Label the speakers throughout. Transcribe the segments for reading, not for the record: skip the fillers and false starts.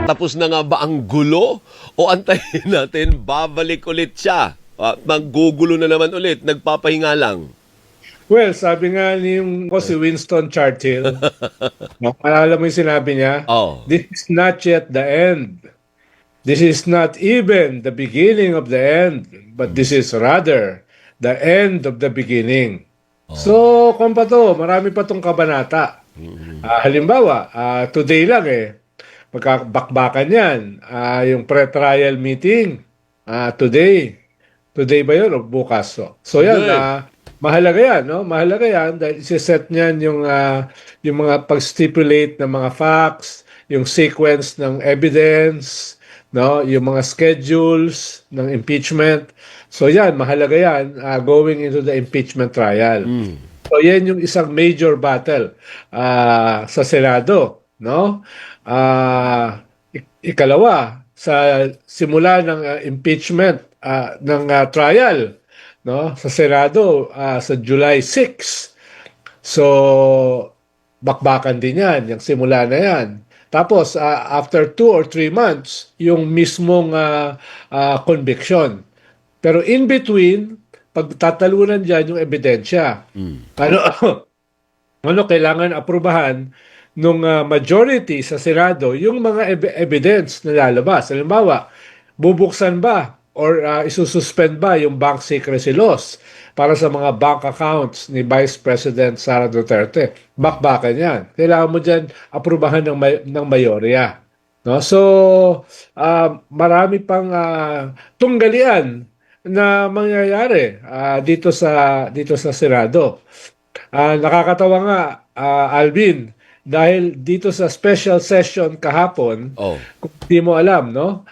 Speaker 1: Tapos na nga ba ang gulo? O antayin natin, babalik ulit siya? Maggugulo na naman ulit, nagpapahinga lang.
Speaker 2: Well, sabi nga ni yung si Winston Churchill, no, alala mo yung sinabi niya,
Speaker 1: Oh.
Speaker 2: this is not yet the end. This is not even the beginning of the end, but this is rather the end of the beginning. So, kung pa to, marami pa tong kabanata. Halimbawa, today lang magkabakbakan yan. Yung pre-trial meeting, today. Today ba yun o bukas? So yan,
Speaker 1: Good.
Speaker 2: mahalaga yan, no? Mahalaga yan dahil isi-set niyan yung mga pag-stipulate ng mga facts, yung sequence ng evidence, no? Yung mga schedules ng impeachment. So yan, mahalaga yan going into the impeachment trial. So yan yung isang major battle sa Senado, no? Ikalawa, sa simula ng impeachment ng trial, no, sa Senado sa July 6. So bakbakan din yan, yung simula na yan. Tapos after 2 or 3 months, yung mismong conviction. Pero in between, pagtatalunan dyan yung ebidensya. Ano, ano kailangan aprubahan nung majority sa Senado yung mga evidence na lalabas. Halimbawa, bubuksan ba or isususpend ba yung bank secrecy laws para sa mga bank accounts ni Vice President Sara Duterte? Bakbakan yan. Kailangan mo dyan aprubahan ng mayorya. No? So, marami pang tunggalian na mangyayari dito sa Senado. Nakakatawa nga, Alvin, dahil dito sa special session kahapon, kung di mo alam, no?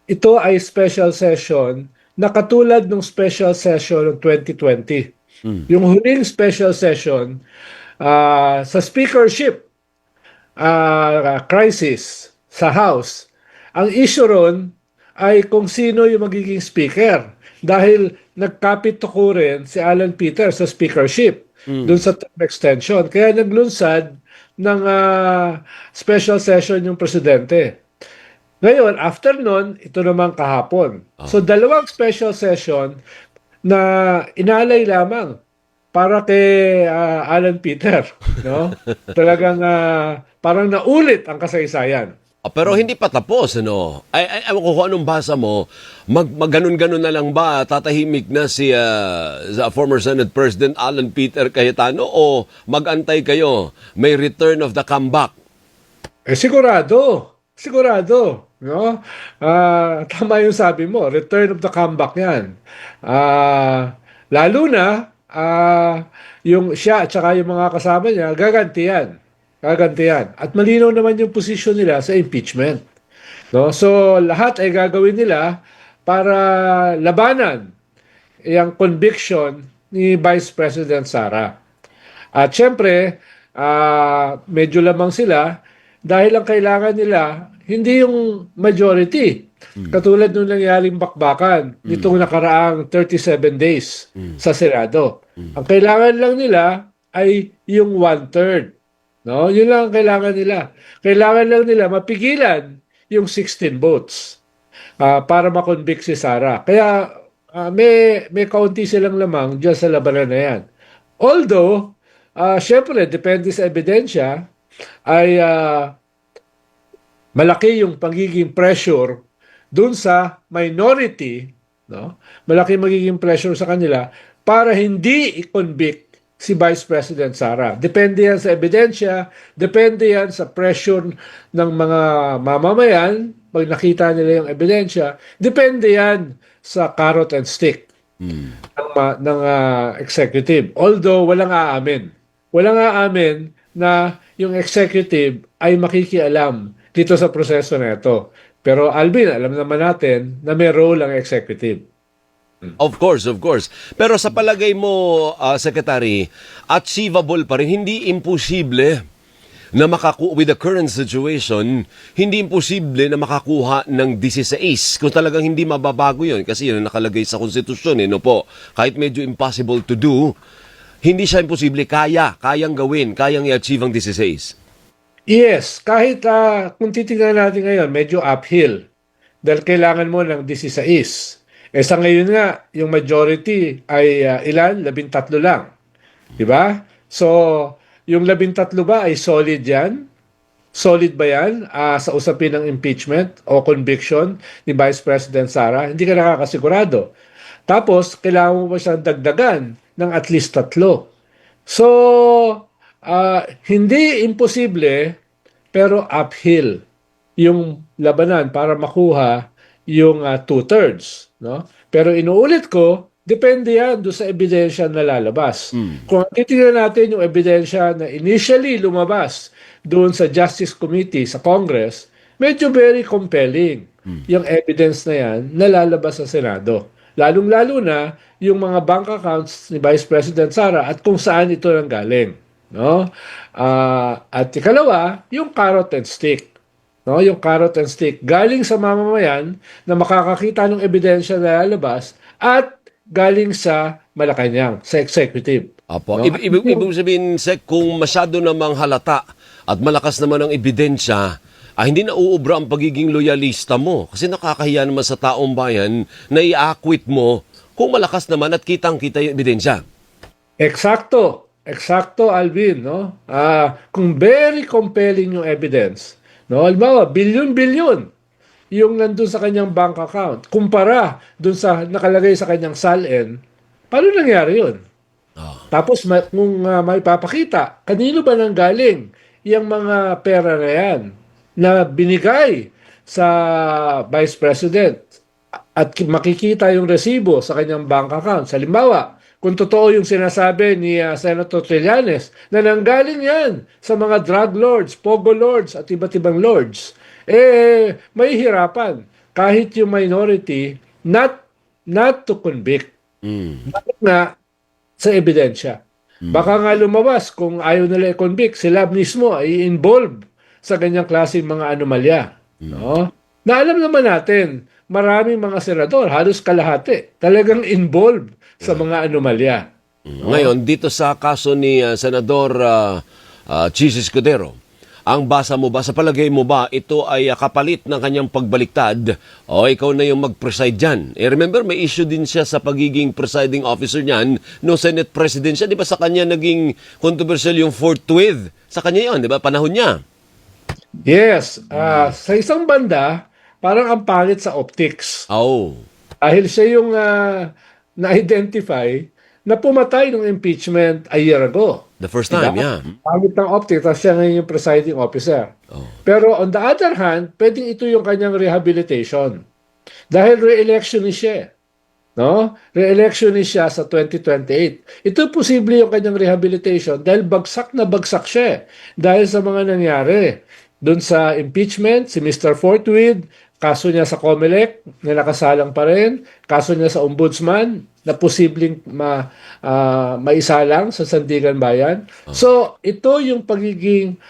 Speaker 2: Ito ay special session na katulad ng special session ng 2020. Yung huling special session sa speakership crisis sa House, ang issue ron ay kung sino yung magiging speaker. Dahil nagkapituko si Alan Peter sa speakership dun sa term extension. Kaya naglunsad ng special session yung presidente. Ngayon, after nun, ito naman kahapon. So, dalawang special session na inalay lamang para kay Alan Peter. No? Talagang parang naulit ang kasaysayan.
Speaker 1: Pero hindi pa tapos, ano? Ewan ko kung anong basa mo, magganon-ganon na lang ba, tatahimik na si former Senate President Alan Peter Cayetano o mag-antay kayo, may return of the comeback?
Speaker 2: Sigurado. Sigurado. No? Tama yung sabi mo, return of the comeback yan. Lalo na, yung siya at saka yung mga kasama niya, gagantiyan. At malinaw naman yung posisyon nila sa impeachment. No? So, lahat ay gagawin nila para labanan yung conviction ni Vice President Sara. At syempre, medyo lamang sila dahil ang kailangan nila hindi yung majority. Katulad nung nangyaring bakbakan nitong nakaraang 37 days sa Senado. Ang kailangan lang nila ay yung 1/3. No, yun lang ang kailangan nila. Kailangan lang nila mapigilan yung 16 votes para makonvict si Sara. Kaya may kaunti silang lamang dyan sa labanan na yan. Although, syempre, depende sa ebidensya, ay malaki yung pagiging pressure dun sa minority, no? Malaki magiging pressure sa kanila para hindi i-convict si Vice President Sara. Depende yan sa ebidensya, depende yan sa pressure ng mga mamamayan pag nakita nila yung ebidensya, depende yan sa carrot and stick ng executive. Although walang aamin. Walang aamin na yung executive ay makikialam dito sa proseso na ito. Pero Alvin, alam naman natin na may role ang executive.
Speaker 1: Of course, of course. Pero sa palagay mo, Secretary, achievable pa rin, hindi imposible na with the current situation, hindi imposible na makakuha ng 16 kung talagang hindi mababago yun. Kasi yun nakalagay sa konstitusyon, no po. Kahit medyo impossible to do, hindi siya imposible, kayang gawin, kayang i-achieve ang 16.
Speaker 2: Yes, kahit kung titingnan natin ngayon, medyo uphill. Dahil kailangan mo ng 16. Sa ngayon nga, yung majority ay ilan? 13 lang. Di ba? So, yung 13 ba ay solid yan? Solid ba yan sa usapin ng impeachment o conviction ni Vice President Sara? Hindi ka nakakasigurado. Tapos, kailangan mo pa siyang dagdagan ng at least 3. So, hindi imposible, pero uphill yung labanan para makuha yung 2/3. No? Pero inuulit ko, depende yan doon sa ebidensya na lalabas. Kung titingnan natin yung ebidensya na initially lumabas doon sa Justice Committee sa Congress, medyo very compelling yung evidence na yan na lalabas sa Senado. Lalong-lalo na yung mga bank accounts ni Vice President Sara at kung saan ito nanggaling. No? At ikalawa, yung carrot and stick. No? Yung carrot and stick galing sa mamamayan na makakakita ng ebidensya na lalabas at galing sa Malacanang, sa executive.
Speaker 1: Apo.
Speaker 2: No?
Speaker 1: Ibig sabihin, Sek, kung masyado namang halata at malakas naman ang ebidensya, hindi na uubra ang pagiging loyalista mo. Kasi nakakahiya naman sa taong bayan na i-acquit mo kung malakas naman at kitang-kita yung ebidensya.
Speaker 2: Eksakto. Eksakto, Alvin. No? Kung very compelling yung evidence, no? Halimbawa, bilyon-bilyon yung nandun sa kanyang bank account, kumpara dun sa nakalagay sa kanyang SALN, paano nangyari yun? Tapos kung may papakita, kanino ba nanggaling yung mga pera na yan na binigay sa Vice President at makikita yung resibo sa kanyang bank account. Halimbawa, kung totoo yung sinasabi ni Senator Trillanes na nanggaling yan sa mga drug lords, pogo lords at iba't ibang lords, may hirapan kahit yung minority not to convict. Bakit nga? Sa ebidensya. Baka nga lumabas kung ayaw nila i-convict, sila mismo ay involved sa ganyang klaseng mga anomalya. No? Na alam naman natin, maraming mga senador, halos kalahati, talagang involved sa mga anomalya.
Speaker 1: Ngayon, dito sa kaso ni Senador Chis Escudero, ang basa mo ba, sa palagay mo ba, ito ay kapalit ng kanyang pagbaliktad o ikaw na yung mag-preside dyan? Remember, may issue din siya sa pagiging presiding officer niyan no Senate President siya. Di ba sa kanya naging controversial yung forthwith? Sa kanya yun, di ba? Panahon niya.
Speaker 2: Yes. Sa isang banda, parang ang pangit sa optics.
Speaker 1: Oh.
Speaker 2: Dahil siya yung na-identify na pumatay ng impeachment a year ago.
Speaker 1: The first time,
Speaker 2: Diba?
Speaker 1: yeah.
Speaker 2: Pangit ng optics, tapos siya ngayon yung presiding officer. Pero on the other hand, pwedeng ito yung kanyang rehabilitation. Dahil re-electionist siya. No? Re-electionist siya sa 2028. Ito posible yung kanyang rehabilitation dahil bagsak na bagsak siya. Dahil sa mga nangyari. Doon sa impeachment, si Mr. Forthwith, kaso niya sa COMELEC na nakasalang pa rin, kaso niya sa ombudsman na posibleng maisalang sa Sandigan Bayan. So, ito yung pagiging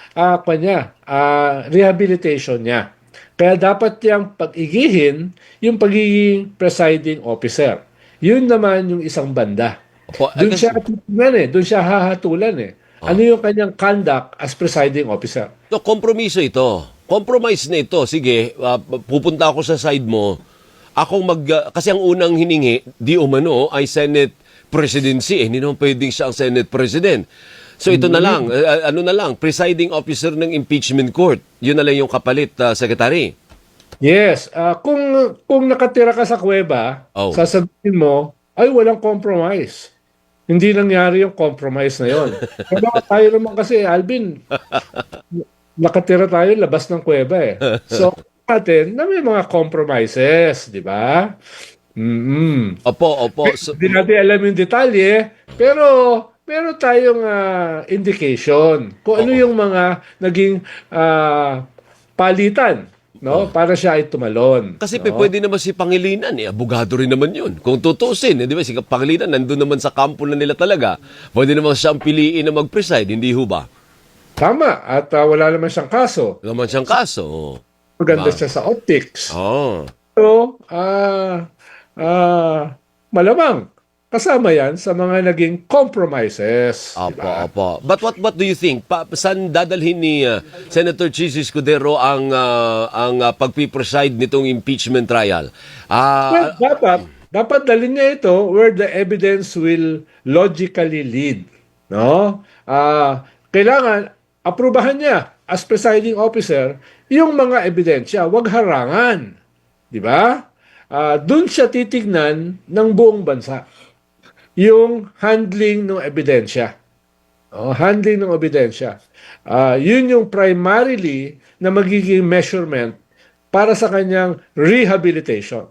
Speaker 2: rehabilitation niya. Kaya dapat niyang pag-igihin yung pagiging presiding officer. Yun naman yung isang banda. Doon siya titignan doon siya hahatulan Ano yung kanyang conduct as presiding officer?
Speaker 1: So, kompromiso ito. Compromise na ito. Sige, pupunta ako sa side mo. Kasi ang unang hiningi, di umano, ay Senate presidency. Hindi naman pwedeng siya ang Senate President. So ito na lang, presiding officer ng impeachment court. Yun na lang yung kapalit, Secretary.
Speaker 2: Yes. Kung nakatira ka sa kuweba, sasabihin mo, ay walang compromise. Hindi nangyari yung compromise na yon. Kaya tayo naman kasi, Alvin, nakatira tayo labas ng kuweba So, natin na may mga compromises, di ba?
Speaker 1: Opo.
Speaker 2: Hindi natin alam yung detalye, pero meron tayong indication kung ano yung mga naging palitan para siya ay tumalon.
Speaker 1: Kasi pwede naman si Pangilinan, abogado rin naman yun. Kung tutusin, di ba, si Pangilinan nandun naman sa kampo na nila talaga. Pwede naman siyang piliin na mag-preside, hindi ho ba?
Speaker 2: Tama, at wala naman siyang kaso.
Speaker 1: Wala naman siyang kaso.
Speaker 2: Maganda siya sa optics.
Speaker 1: Oh.
Speaker 2: So, malamang kasama yan sa mga naging compromises.
Speaker 1: Opo,
Speaker 2: Diba?
Speaker 1: opo. But what do you think? Saan dadalhin ni Senator Chis Escudero ang pagpipreside nitong impeachment trial?
Speaker 2: Well, dapat dalhin niya ito where the evidence will logically lead. No? Kailangan aprubahan niya as presiding officer yung mga ebidensya, wag harangan. Di ba? Doon siya titignan ng buong bansa. Yung handling ng ebidensya. Handling ng ebidensya. Yun yung primarily na magiging measurement para sa kanyang rehabilitation.